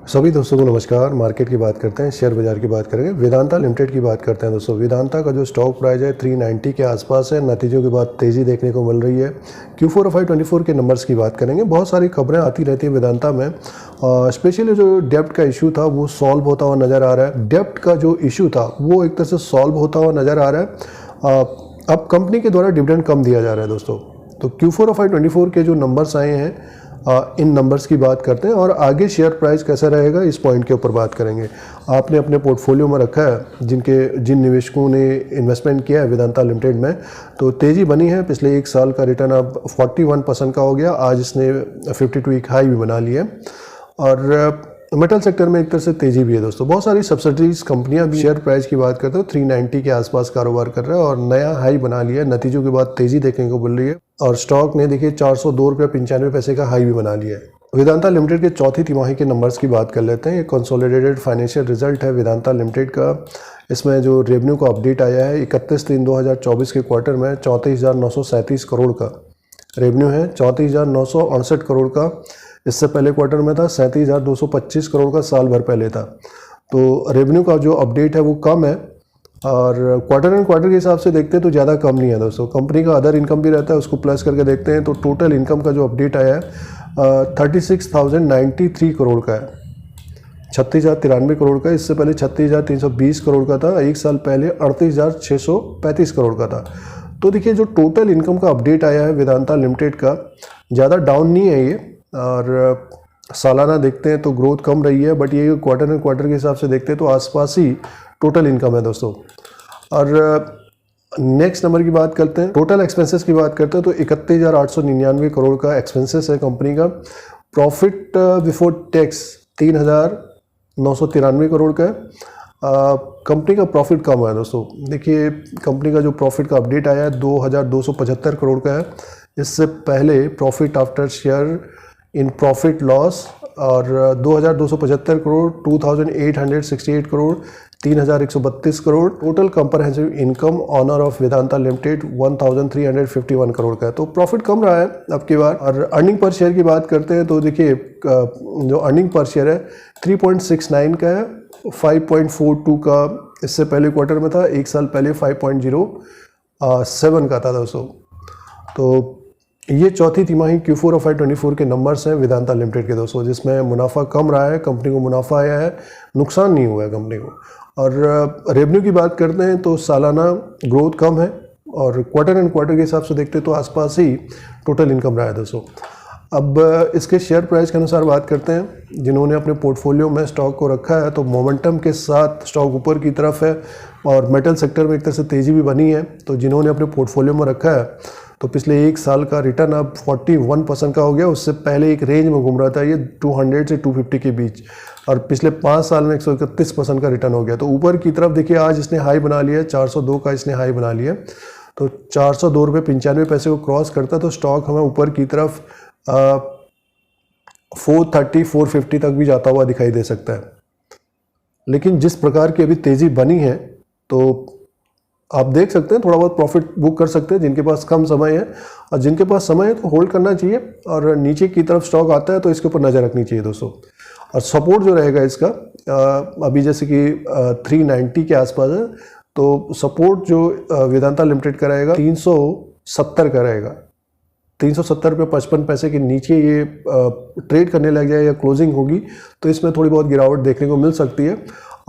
सभी दोस्तों को नमस्कार। मार्केट की बात करते हैं, शेयर बाजार की बात करेंगे, वेदांता लिमिटेड की बात करते हैं। दोस्तों वेदांता का जो स्टॉक प्राइस है 390 के आसपास है। नतीजों के बाद तेज़ी देखने को मिल रही है। Q4 और 524 के नंबर्स की बात करेंगे। बहुत सारी खबरें आती रहती है वेदांता में। स्पेशली जो डेब्ट का इशू था वो सॉल्व होता हुआ नज़र आ रहा है। डेब्ट का जो इशू था वो एक तरह से सॉल्व होता हुआ नज़र आ रहा है। अब कंपनी के द्वारा डिविडेंड कम दिया जा रहा है दोस्तों। तो Q4 और 524 के जो नंबर्स आए हैं इन नंबर्स की बात करते हैं और आगे शेयर प्राइस कैसा रहेगा इस पॉइंट के ऊपर बात करेंगे। आपने अपने पोर्टफोलियो में रखा है जिन निवेशकों ने इन्वेस्टमेंट किया है वेदांता लिमिटेड में, तो तेज़ी बनी है। पिछले एक साल का रिटर्न अब 41% का हो गया। आज इसने 52 वीक हाई भी बना लिया और मेटल सेक्टर में एक तरह से तेज़ी भी है दोस्तों। बहुत सारी सब्सिडीज कंपनियां भी शेयर प्राइस की बात करते हो 390 के आसपास कारोबार कर रहा है और नया हाई बना लिया है। नतीजों के बाद तेज़ी देखने को मिल रही है और स्टॉक ने देखिए 402 रुपये 95 पैसे का हाई भी बना लिया है। वेदांता लिमिटेड के चौथी तिमाही के नंबर्स की बात कर लेते हैं। ये कंसोलिडेटेड फाइनेंशियल रिजल्ट है वेदांता लिमिटेड का। इसमें जो रेवेन्यू का अपडेट आया है 31/3/2024 के क्वार्टर में 34,937 करोड़ का रेवेन्यू है। 34,968 करोड़ का इससे पहले क्वार्टर में था। 37,225 करोड़ का साल भर पहले था। तो रेवेन्यू का जो अपडेट है वो कम है और क्वार्टर एंड क्वार्टर के हिसाब से देखते हैं तो ज़्यादा कम नहीं है दोस्तों। कंपनी का अदर इनकम भी रहता है, उसको प्लस करके देखते हैं तो टोटल इनकम का जो अपडेट आया है 36,093 करोड़ का है। 36,093 करोड़ का। इससे पहले 36,320 करोड़ का था। एक साल पहले 38,635 करोड़ का था। तो देखिए जो टोटल इनकम का अपडेट आया है वेदांता लिमिटेड का ज़्यादा डाउन नहीं है ये। और सालाना देखते हैं तो ग्रोथ कम रही है, बट ये क्वार्टर एंड क्वार्टर के हिसाब से देखते हैं तो आसपास ही टोटल इनकम है दोस्तों। और नेक्स्ट नंबर की बात करते हैं, टोटल एक्सपेंसेस की बात करते हैं तो 31,899 करोड़ का एक्सपेंसेस है कंपनी का। प्रॉफिट बिफोर टैक्स 3,993 करोड़ का है। कंपनी का प्रॉफिट कम है दोस्तों। देखिए कंपनी का जो प्रॉफिट का अपडेट आया है 2,275 करोड़ का है। इससे पहले profit after share in profit loss और 2,275 crore, 2,868 crore, 3,132 crore. Total comprehensive income owner of Vedanta limited 1,351 crore का है। तो प्रॉफिट कम रहा है अब की बार। और अर्निंग पर शेयर की बात करते हैं तो देखिए जो अर्निंग पर शेयर है 3.69 का है, 5.42 का इससे पहले क्वार्टर में था। एक साल पहले 5.07 का था दोस्तों। तो ये चौथी तिमाही Q4 और 524 के नंबर्स हैं वेदांता लिमिटेड के दोस्तों, जिसमें मुनाफा कम रहा है। कंपनी को मुनाफा आया है, नुकसान नहीं हुआ है कंपनी को। और रेवेन्यू की बात करते हैं तो सालाना ग्रोथ कम है और क्वार्टर एंड क्वार्टर के हिसाब से देखते हैं तो आसपास ही टोटल इनकम रहा है दोस्तों। अब इसके शेयर प्राइस के अनुसार बात करते हैं। जिन्होंने अपने पोर्टफोलियो में स्टॉक को रखा है तो मोमेंटम के साथ स्टॉक ऊपर की तरफ है और मेटल सेक्टर में एक तरह से तेज़ी भी बनी है। तो जिन्होंने अपने पोर्टफोलियो में रखा है तो पिछले एक साल का रिटर्न अब 41% का हो गया। उससे पहले एक रेंज में घूम रहा था ये 200 से 250 के बीच और पिछले 5 साल में 131% का रिटर्न हो गया। तो ऊपर की तरफ देखिए आज इसने हाई बना लिया, 402 का इसने हाई बना लिया। तो 402 रुपये 95 पैसे को क्रॉस करता तो स्टॉक हमें ऊपर की तरफ 430 450 तक भी जाता हुआ दिखाई दे सकता है। लेकिन जिस प्रकार की अभी तेज़ी बनी है तो आप देख सकते हैं थोड़ा बहुत प्रॉफिट बुक कर सकते हैं जिनके पास कम समय है, और जिनके पास समय है तो होल्ड करना चाहिए। और नीचे की तरफ स्टॉक आता है तो इसके ऊपर नज़र रखनी चाहिए दोस्तों। और सपोर्ट जो रहेगा इसका अभी जैसे कि 390 के आसपास है, तो सपोर्ट जो वेदांता लिमिटेड का रहेगा 370 का रहेगा। 370 रुपये 55 पैसे के नीचे ये ट्रेड करने लग जाए या क्लोजिंग होगी तो इसमें थोड़ी बहुत गिरावट देखने को मिल सकती है।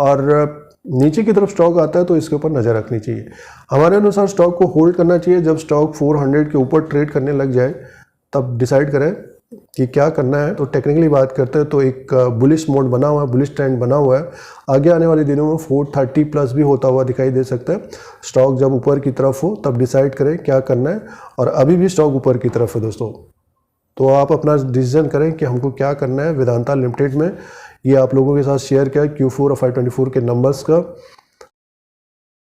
और नीचे की तरफ स्टॉक आता है तो इसके ऊपर नज़र रखनी चाहिए। हमारे अनुसार स्टॉक को होल्ड करना चाहिए। जब स्टॉक 400 के ऊपर ट्रेड करने लग जाए तब डिसाइड करें कि क्या करना है। तो टेक्निकली बात करते हैं तो एक बुलिश मोड बना हुआ है, बुलिश ट्रेंड बना हुआ है। आगे आने वाले दिनों में 430 प्लस भी होता हुआ दिखाई दे सकता है। स्टॉक जब ऊपर की तरफ हो तब डिसाइड करें क्या करना है। और अभी भी स्टॉक ऊपर की तरफ है दोस्तों, तो आप अपना डिसीजन करें कि हमको क्या करना है वेदांता लिमिटेड में। ये आप लोगों के साथ शेयर किया Q4 और 524 के नंबर्स का।